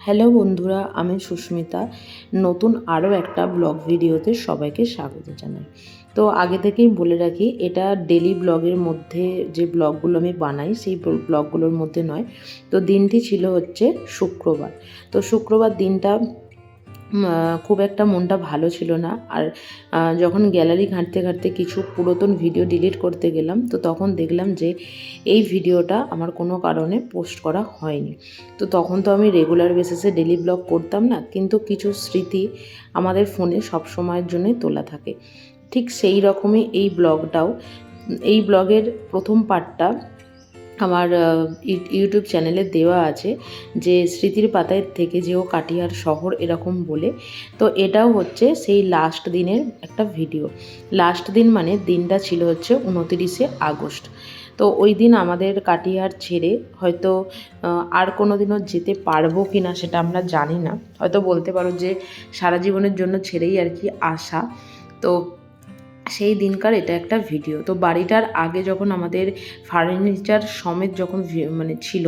Hello বন্ধুরা, আমি সুস্মিতা। নতুন আরও একটা ব্লগ ভিডিওতে সবাইকে স্বাগত জানাই। তো আগে থেকেই বলে রাখি, এটা ডেলি ব্লগের মধ্যে যে ব্লগগুলো আমি বানাই সেই ব্লগগুলোর মধ্যে নয়। তো দিনটি ছিল হচ্ছে শুক্রবার। তো শুক্রবার দিনটা খুব একটা মনটা ভালো ছিল না। আর যখন গ্যালারি ঘাঁটতে ঘাঁটতে কিছু পুরাতন ভিডিও ডিলিট করতে গেলাম, তো তখন দেখলাম যে এই ভিডিওটা আমার কোনো কারণে পোস্ট করা হয়নি। তো তখন তো আমি রেগুলার বেসিসে ডেলি ব্লগ করতাম না, কিন্তু কিছু স্মৃতি আমাদের ফোনে সব সময়ের জন্যই তোলা থাকে। ঠিক সেই রকমই এই ব্লগটাও। এই ব্লগের প্রথম পার্টটা আমার ইউটিউব চ্যানেলে দেওয়া আছে, যে স্মৃতির পাতায় থেকে যেও কাটিয়ার শহর, এরকম বলে। তো এটাও হচ্ছে সেই লাস্ট দিনের একটা ভিডিও। লাস্ট দিন মানে দিনটা ছিল হচ্ছে 29শে আগস্ট। তো ওই দিন আমাদের কাটিয়ার ছেড়ে হয়তো আর কোনো দিনও যেতে পারবো কি না সেটা আমরা জানি না। হয়তো বলতে পারো যে সারা জীবনের জন্য ছেড়েই আর কি আসা। তো সেই দিনকার এটা একটা ভিডিও। তো বাড়িটার আগে যখন আমাদের ফার্নিচার সমেত যখন ছিল,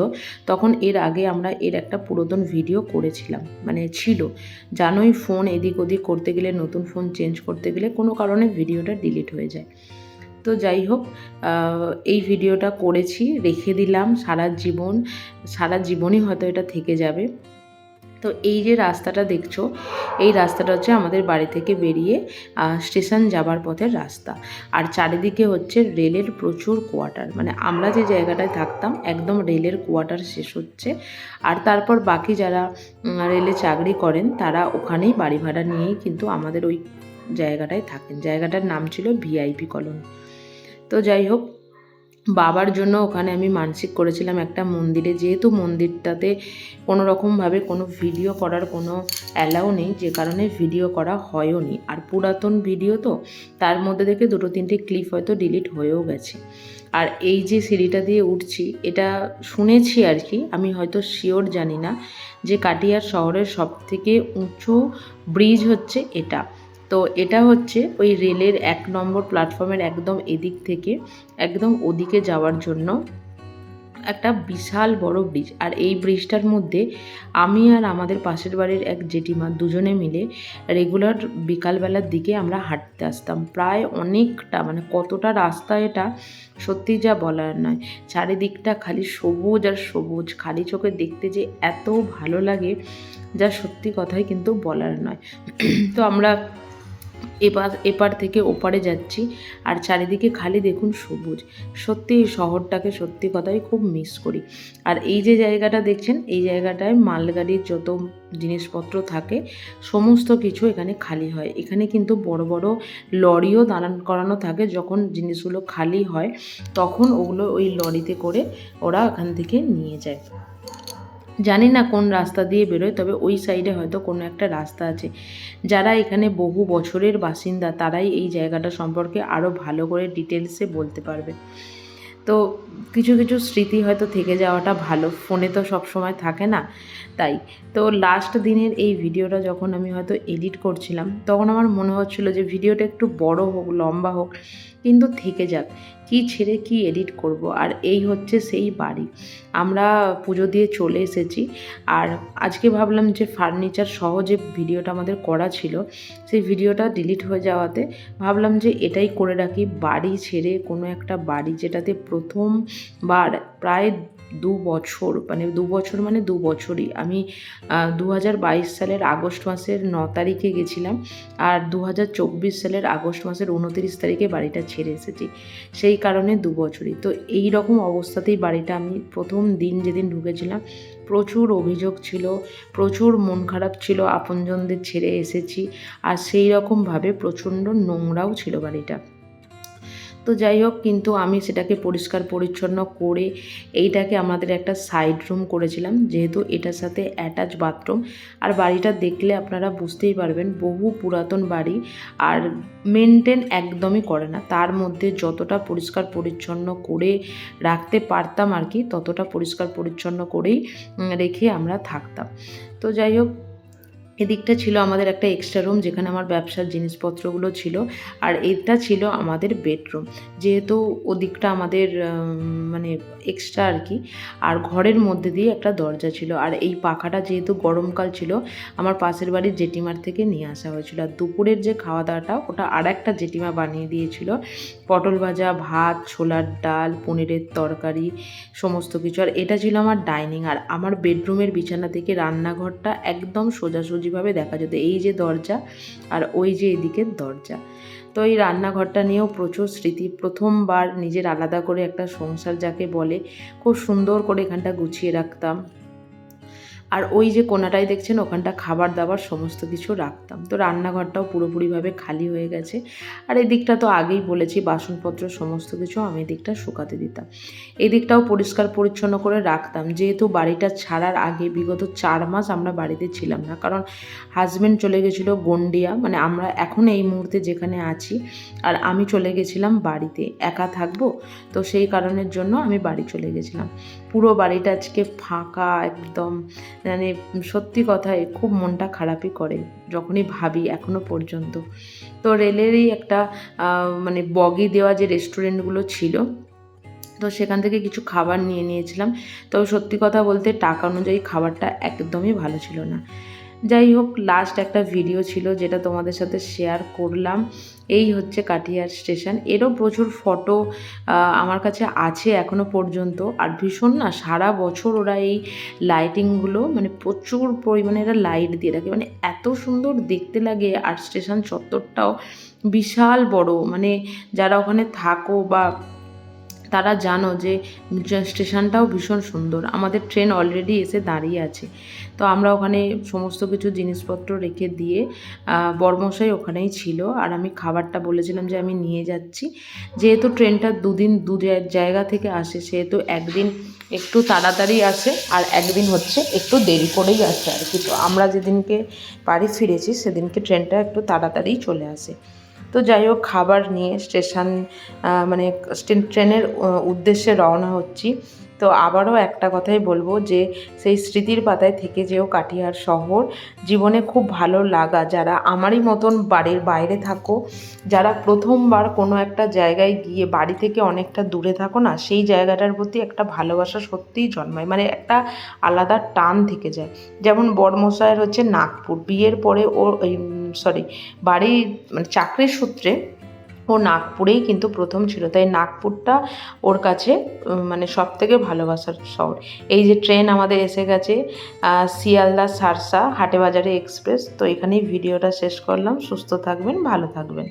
তখন এর আগে আমরা এর একটা পুরাতন ভিডিও করেছিলাম, ছিল। জানোই, ফোন এদিক ওদিক করতে গেলে, নতুন ফোন চেঞ্জ করতে গেলে কোনো কারণে ভিডিওটা ডিলিট হয়ে যায়। তো যাই হোক, এই ভিডিওটা করেছি, রেখে দিলাম সারা জীবনই হয়তো এটা থেকে যাবে। তো এই যে রাস্তাটা দেখছো, এই রাস্তাটা হচ্ছে আমাদের বাড়ি থেকে বেরিয়ে স্টেশন যাবার পথের রাস্তা। আর চারিদিকে হচ্ছে রেলের প্রচুর কোয়ার্টার, আমরা যে জায়গাটায় থাকতাম একদম রেলের কোয়ার্টার শেষ হচ্ছে। আর তারপর বাকি যারা রেলে চাকরি করেন তারা ওখানেই বাড়ি ভাড়া নিয়েই কিন্তু আমাদের ওই জায়গাটায় থাকেন। জায়গাটার নাম ছিল ভিআইপি কলোনি। তো যাই হোক, বাবার জন্য ওখানে আমি মানসিক করেছিলাম একটা মন্দিরে, যেহেতু মন্দিরটাতে কোনো রকমভাবে কোনো ভিডিও করার কোনো অ্যালাউ নেই, যে কারণে ভিডিও করা হয়ও নি। আর পুরাতন ভিডিও তো, তার মধ্যে থেকে 2-3টে ক্লিপ হয়তো ডিলিট হয়েও গেছে। আর এই যে সিঁড়িটা দিয়ে উঠছি, এটা শুনেছি আর কি, আমি হয়তো শিওর জানি না, যে কাটিয়ার শহরের সবথেকে উঁচু ব্রিজ হচ্ছে এটা। তো এটা হচ্ছে ওই রেলের 1 নম্বর প্ল্যাটফর্মের একদম এদিক থেকে একদম ওদিকে যাওয়ার জন্য একটা বিশাল বড় ব্রিজ। আর এই ব্রিজটার মধ্যে আমি আর আমাদের পাশের বাড়ির এক জেঠিমা দুজনে মিলে রেগুলার বিকালবেলার দিকে আমরা হাঁটতে আসতাম। প্রায় অনেকটা, কতটা রাস্তা এটা সত্যি যা বলার নয়। চারিদিকটা খালি সবুজ আর সবুজ, খালি চোখে দেখতে যে এত ভালো লাগে, যা সত্যি কথাই কিন্তু বলার নয়। তো আমরা এপার থেকে ওপারে যাচ্ছি, আর চারিদিকে খালি দেখুন সবুজ। সত্যি এই শহরটাকে সত্যি কথাই খুব মিস করি। আর এই যে জায়গাটা দেখছেন, এই জায়গাটায় মালগাড়ির যত জিনিসপত্র থাকে সমস্ত কিছু এখানে খালি হয়। এখানে কিন্তু বড় বড় লরিও দাঁড়ান করানো থাকে। যখন জিনিসগুলো খালি হয় তখন ওগুলো ওই লরিতে করে ওরা এখান থেকে নিয়ে যায়। জানি না কোন রাস্তা দিয়ে বেরোয়, তবে ওই সাইডে হয়তো কোনো একটা রাস্তা আছে। যারা এখানে বহু বছরের বাসিন্দা তারাই এই জায়গাটা সম্পর্কে আরও ভালো করে ডিটেলসে বলতে পারবে। তো কিছু কিছু স্মৃতি হয়তো থেকে যাওয়াটা ভালো, ফোনে তো সব সময় থাকে না, তাই। তো লাস্ট দিনের এই ভিডিওটা যখন আমি হয়তো এডিট করছিলাম, তখন আমার মনে হচ্ছিল যে ভিডিওটা একটু বড় হোক, লম্বা হোক, কিন্তু থেকে যাক, কি ছেড়ে কি এডিট করব। আর এই হচ্ছে সেই বাড়ি। আমরা পুজো দিয়ে চলে এসেছি। আর আজকে ভাবলাম যে ফার্নিচার সহ যে ভিডিওটা আমাদের করা ছিল, সেই ভিডিওটা ডিলিট হয়ে যাওয়াতে ভাবলাম যে এটাই করে রাখি। বাড়ি ছেড়ে কোনো একটা বাড়ি, যেটাতে প্রথমবার প্রায় 2 বছর, 2 বছরই আমি 2022 সালের আগস্ট মাসের 9 তারিখে গেছিলাম, আর 2024 সালের আগস্ট মাসের 29 তারিখে বাড়িটা ছেড়ে এসেছি। সেই কারণে 2 বছরই। তো এই রকম অবস্থাতেই বাড়িটা আমি প্রথম দিন যেদিন ঢুকেছিলাম, প্রচুর অভিযোগ ছিল, প্রচুর মন খারাপ ছিল, আপনজনদের ছেড়ে এসেছি। আর সেই রকমভাবে প্রচণ্ড নোংরাও ছিল বাড়িটা। তো যাই হোক, কিন্তু আমি সেটাকে পরিষ্কার পরিচ্ছন্ন করে এইটাকে আমাদের একটা সাইড রুম করেছিলাম, যেহেতু এটার সাথে অ্যাটাচ বাথরুম। আর বাড়িটা দেখলে আপনারা বুঝতেই পারবেন, বহু পুরাতন বাড়ি, আর মেনটেন একদমই করে না। তার মধ্যে যতটা পরিষ্কার পরিচ্ছন্ন করে রাখতে পারতাম আর কি, ততটা পরিষ্কার পরিচ্ছন্ন করেই রেখে আমরা থাকতাম। তো যাই হোক, এদিকটা ছিল আমাদের একটা এক্সট্রা রুম, যেখানে আমার ব্যবসার জিনিসপত্রগুলো ছিল, আর এটা ছিল আমাদের বেডরুম, যেহেতু ওদিকটা আমাদের মানে এক্সট্রা আর কি। আর ঘরের মধ্যে দিয়ে একটা দরজা ছিল, আর এই পাখাটা যেহেতু গরমকাল ছিল আমার পাশের বাড়ির জেঠিমার থেকে নিয়ে আসা হয়েছিল। আর দুপুরের যে খাওয়া দাওয়াটা ওটা আর একটা জেঠিমা বানিয়ে দিয়েছিল, পটল ভাজা, ভাত, ছোলার ডাল, পনিরের তরকারি, সমস্ত কিছু। আর এটা ছিল আমার ডাইনিং, আর আমার বেডরুমের বিছানা থেকে রান্নাঘরটা একদম সোজাসুজিভাবে দেখা যেত, এই যে দরজা আর ওই যে এদিকের দরজা। তো এই রান্নাঘরটা নিয়েও প্রচুর স্মৃতি, প্রথমবার নিজের আলাদা করে একটা সংসার যাকে বলে খুব সুন্দর করে এখানটা গুছিয়ে রাখতাম। আর ওই যে কোনাটাই দেখছেন ওখানটা খাবার দাবার সমস্ত কিছু রাখতাম। তো রান্নাঘরটাও পুরোপুরিভাবে খালি হয়ে গেছে। আর এদিকটা তো আগেই বলেছি, বাসনপত্র সমস্ত কিছু আমি এদিকটা শুকাতে দিতাম। এদিকটাও পরিষ্কার পরিচ্ছন্ন করে রাখতাম, যেহেতু বাড়িটা ছাড়ার আগে বিগত 4 মাস আমরা বাড়িতে ছিলাম না, কারণ হাজব্যান্ড চলে গেছিলো গন্ডিয়া, মানে আমরা এখন এই মুহূর্তে যেখানে আছি, আর আমি চলে গেছিলাম বাড়িতে, একা থাকবো তো সেই কারণের জন্য আমি বাড়ি চলে গেছিলাম। পুরো বাড়িটা আজকে ফাঁকা একদম, মানে সত্যি কথায় খুব মনটা খারাপই করে যখনই ভাবি এখনো পর্যন্ত। তো রেলেরই একটা মানে বগি দেওয়া যে রেস্টুরেন্টগুলো ছিল, তো সেখান থেকে কিছু খাবার নিয়ে নিয়েছিলাম। তবে সত্যি কথা বলতে টাকা অনুযায়ী খাবারটা একদমই ভালো ছিল না। যাই হোক, লাস্ট একটা ভিডিও ছিল যেটা তোমাদের সাথে শেয়ার করলাম। এই হচ্ছে কাটিহার স্টেশন, এরও প্রচুর ফটো আমার কাছে আছে এখনও পর্যন্ত। আর ভীষণ না, সারা বছর ওরা এই লাইটিংগুলো মানে প্রচুর পরিমাণে এরা লাইট দিয়ে রাখে, মানে এত সুন্দর দেখতে লাগে। আর স্টেশন চত্বরটাও বিশাল বড়, মানে যারা ওখানে থাকো বা তারা জানো যে স্টেশনটাও ভীষণ সুন্দর। আমাদের ট্রেন অলরেডি এসে দাঁড়িয়ে আছে, তো আমরা ওখানে সমস্ত কিছু জিনিসপত্র রেখে দিয়ে বরমশাই ওখানেই ছিল, আর আমি খাবারটা বলেছিলাম যে আমি নিয়ে যাচ্ছি। যেহেতু ট্রেনটা দুদিন দু জায়গা থেকে আসে, সেহেতু একদিন একটু তাড়াতাড়ি আসে আর একদিন হচ্ছে একটু দেরি করেই আসে আর কি। তো আমরা যেদিনকে বাড়ি ফিরেছি সেদিনকে ট্রেনটা একটু তাড়াতাড়িই চলে আসে। তো যাই হোক, খাবার নিয়ে মানে ট্রেনের উদ্দেশ্যে রওনা হচ্ছি। তো আবারও একটা কথাই বলবো যে সেই স্মৃতির পাতায় থেকে যেও কাটিহার শহর, জীবনে খুব ভালো লাগা, যারা আমারই মতন বাড়ির বাইরে থাকো, যারা প্রথমবার কোনো একটা জায়গায় গিয়ে বাড়ি থেকে অনেকটা দূরে থাকো না, সেই জায়গাটার প্রতি একটা ভালোবাসা সত্যিই জন্মায়, মানে একটা আলাদা টান থেকে যায়। যেমন বড়মশাইয়ের হচ্ছে নাগপুর, বিয়ের পরে ওর বাড়ি মানে চাকরির সূত্রে ও নাগপুরেই কিন্তু প্রথম ছিল, তাই নাগপুরটা ওর কাছে মানে সব থেকে ভালোবাসার শহর। এই যে ট্রেন আমাদের এসে গেছে, শিয়ালদা সারসা হাটেবাজারে এক্সপ্রেস। তো এখানেই ভিডিওটা শেষ করলাম। সুস্থ থাকবেন, ভালো থাকবেন।